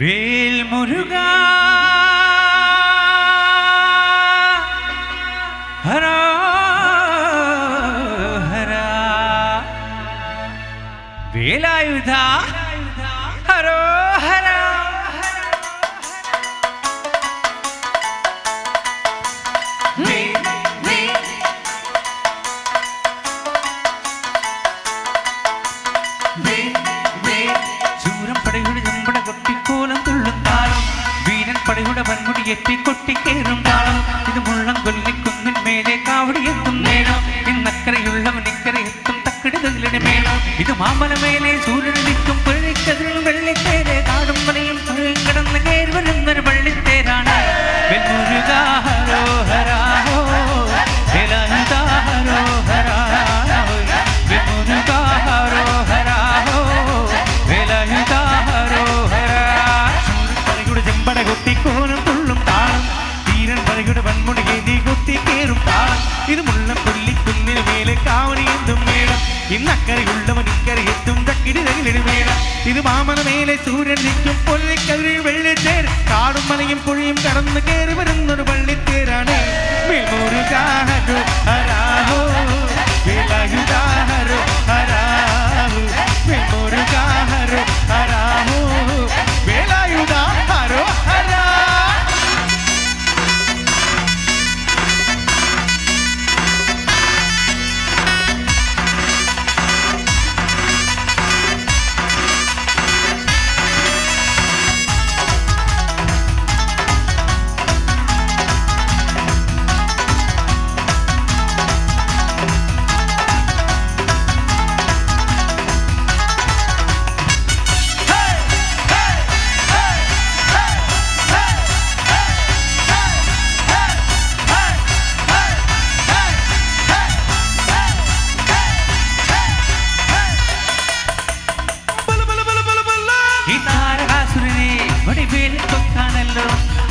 வேல் முருகா ஹரா ஹரா வேலாயுதா ஹரோ ஹரா പടയുടെ കൊട്ടിക്കേറും താളം ഇത് മുള്ളം കൊല്ലിക്കുന്നിൻ മേലെ കാവടിയെത്തും നേരം ഇന്നക്കരയുള്ളവൻ ഇക്കരയെത്തും തക്കിടുതലിന് മേളം ഇത് മാമല മേലെ സൂര്യനടിക്കും പുഴക്കതിൽ വെള്ളിത്തേരെ കാടും മലയും പുഴയും കിടന്ന് കയറി വരുന്നൊരു വള്ളിത്തേരാണ് വെൽമുരുകാ ഹരോ ഹരാഹോ വേലായുധാ ഹരോ ഹരാഹോ വെൽമുരുകാ ഹരോ ഹരാഹോ വേലായുധാ ഹരോ ഹരാ പടയുടെ ചെമ്പട കൊട്ടിക്കോനും ഇത് മുള്ളം കൊല്ലിക്കുന്നിന് മേലെ കാവണിയെന്തും മേളം ഇന്നക്കരയുള്ളവൻ ഇക്കരയെത്തും തക്കിടിതകിലിന് മേളം ഇത് മാമന മേലെ സൂര്യൻ നിൽക്കും പൊല്ലിക്കതിരിൽ വെള്ളിത്തേർ കാടും മലയും പുഴയും കടന്ന് കയറി വരുന്നൊരു പള്ളിത്തേരാണ് വെൽമുരുകാ ഹരോ ഹരാഹോ വേലായുധാ ഹരോ ഹരാഹോ വെൽമുരുകാ ഹരോ ഹരാഹോ വേലായുധാ ഹരോ ഹരാ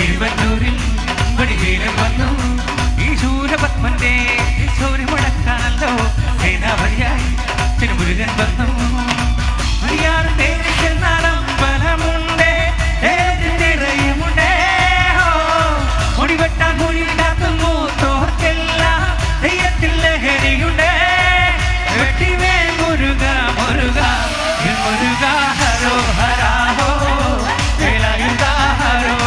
തിരുവന്നൂരിൽ വടിവേലൻ വന്നു ഈ ശൂരപത്മന്റെ ശൗര്യമുടക്കാണല്ലോ സേനാപതിയായി തിരുമുരുകൻ വന്നു മരിയാറിന്റെ നാളം ബലമുണ്ടേ ഏതിൻ്റെയുമുണ്ടേ മുടിവെട്ടാൻ മൊഴി കാത്തുന്നു തോർക്കെല്ലാം തെയ്യത്തിൽ ലഹരിയുണ്ടേ വെട്ടിവേ മുരുക മുരുക മുരുക ഹരോ ഹരാഹോ വേലായുധാ ഹരോ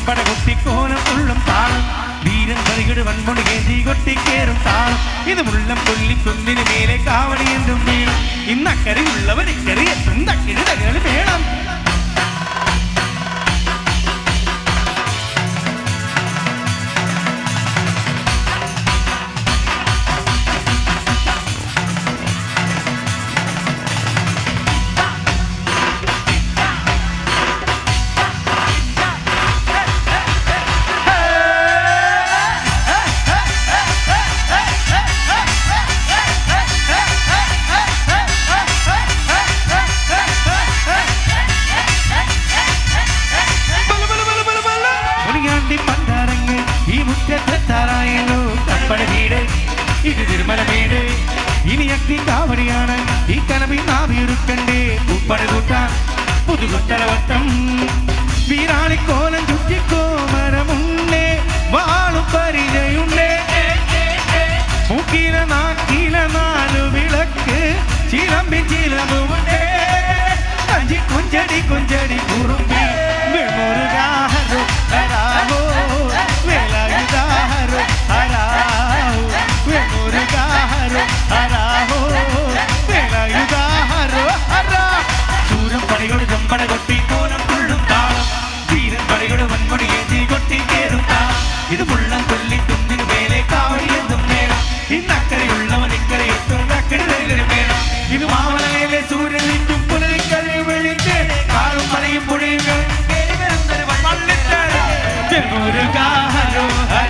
പട കൊട്ടിക്കോലം ഉള്ളും താളം ധീരൻ പരികട് വൺമൊഴി കേന്തി കൊട്ടിക്കേറും താളം ഇത് മുള്ളം കൊല്ലിക്കുന്നിന് മേലെ കാവണിയെന്തും വീഴും ഇന്നക്കരയുള്ളവർ ഇക്കരയെത്തും തക്കിടി തകകളി വേണം ഇത് തിരുമലമേട് ഇനി അഗ്നി കാവടിയാണ് ഈ കനവിൽ നാവിയൊരുക്കണ്ടേ ഉപ്പട കൂട്ടാൻ പുതുകുത്തലവട്ടം വീരാളിക്കോലം ചുറ്റിക്കോ മരമുണ്ടേ വാളും പരിചയുണ്ടേ മൂക്കില നാക്കില നാലു വിളക്ക് ചിലമ്പി ചിലമ്പുണ്ടേ അഞ്ചി കുഞ്ചടി കുഞ്ചടി കുറുമ്പി വെൽമുരുകാ ഹരോ ഹരാഹോ വേലായുധാ ഹരോ ഹരാഹോ വെൽമുരുകാ ഹരോ ഹരാഹോ വേലായുധാ ഹരോ ഹരാ ശൂരം പടയുടെ ചെമ്പട കൊട്ടിക്കോലം തുള്ളും താളം ധീരൻ പടയുടെ വൻമൊഴി ഏറ്റി കൊട്ടിക്കേറും താളം ഇത് മുള്ളം കൊല്ലിക്കുന്നിന് മേലെ കാവടിയെന്തും നേരം ഇന്നക്കരയുള്ളവൻ ഇക്കരയെത്തും തക്കിടിതകിലിന് മേളം ഇത് മാമലയിലെ സൂര്യൻ നിൽക്കും പുലരിക്കതിരിൽ വെള്ളിത്തെ കാടും മലയും പുഴയും വെൽമുരുകാ ഹരോ ഹരാഹോ